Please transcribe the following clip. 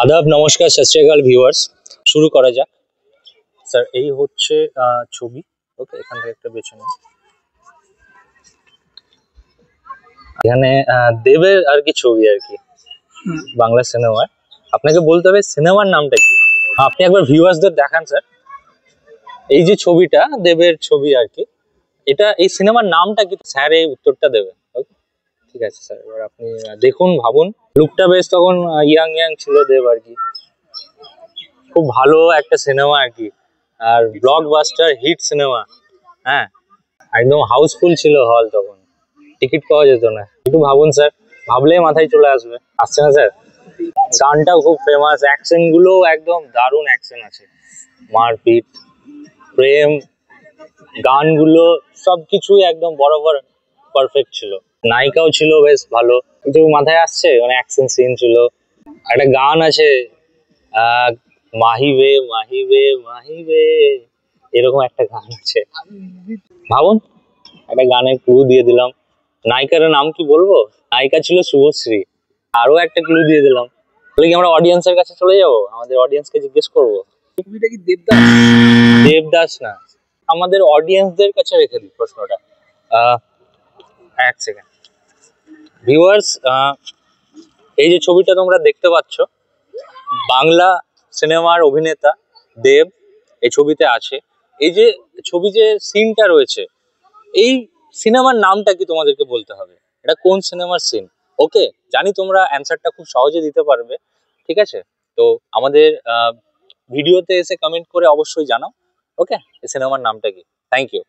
আদাব, নমস্কার, সত শ্রী আকাল ভিউয়ার্স। শুরু করা যাক। স্যার, এই হচ্ছে ছবি। ওকে, এখান থেকে একটা বেছে নিন। এখানে দেবের আর কি ছবি আর কি, বাংলা সিনেমার। আপনাকে বলতে হবে সিনেমার নামটা কি। আপনি একবার ভিউয়ার্সদের দেখান স্যার, এই যে ছবিটা দেবের ছবি আর কি, এটা এই সিনেমার নামটা কি? স্যার এই উত্তরটা দেবেন। ওকে, ঠিক আছে স্যার। এবার আপনি দেখুন, ভাবুন। লুকটা বেশ তখন ইয়াং ইয়াং ছিল দেব আর কি। খুব ভালো একটা সিনেমা আর কি, আর ব্লকবাস্টার হিট সিনেমা। হ্যাঁ, একদম হাউসফুল ছিল হল তখন, টিকিট পাওয়া যেত না। একটু ভাবুন স্যার, ভাবলেই মাথায় চলে আসবে। আসছে না স্যার? গানটাও খুব ফেমাস, অ্যাকশন গুলো একদম দারুণ অ্যাকশন আছে, মারপিট, প্রেম, গানগুলো সবকিছুই একদম বরাবর পারফেক্ট ছিল। নায়িকাও ছিল বেশ ভালো, কিছু মাথায় আসছে, মানে অ্যাকশন সিন ছিল। একটা গান আছে, আহ মাহিবে মাহিবে মাহিবে, এরকম একটা গান আছে। ভাবুন, একটা গানের ক্লু দিয়ে দিলাম। নায়িকার নাম কি বলবো? নায়িকা ছিল শুভশ্রী। আরো একটা ক্লু দিয়ে দিলাম। তাহলে কি আমরা অডিয়েন্সের কাছে চলে যাব, আমাদের অডিয়েন্সকে জিজ্ঞেস করবো? ছবিটা কি দেবদাস? দেবদাস না, আমাদের অডিয়েন্সদের কাছে রেখে দিই প্রশ্নটা। এক সেকেন্ড ভিউয়ার্স, এই যে ছবিটা তোমরা দেখতে পাচ্ছ, বাংলা সিনেমার অভিনেতা দেব এই ছবিতে আছে। এই যে ছবি, যে সিনটা রয়েছে, এই সিনেমার নামটা কি তোমাদেরকে বলতে হবে। এটা কোন সিনেমার সিন? ওকে, জানি তোমরা অ্যান্সারটা খুব সহজে দিতে পারবে। ঠিক আছে, তো আমাদের ভিডিওতে এসে কমেন্ট করে অবশ্যই জানাও। ওকে, এই সিনেমার নামটা কি। Thank you.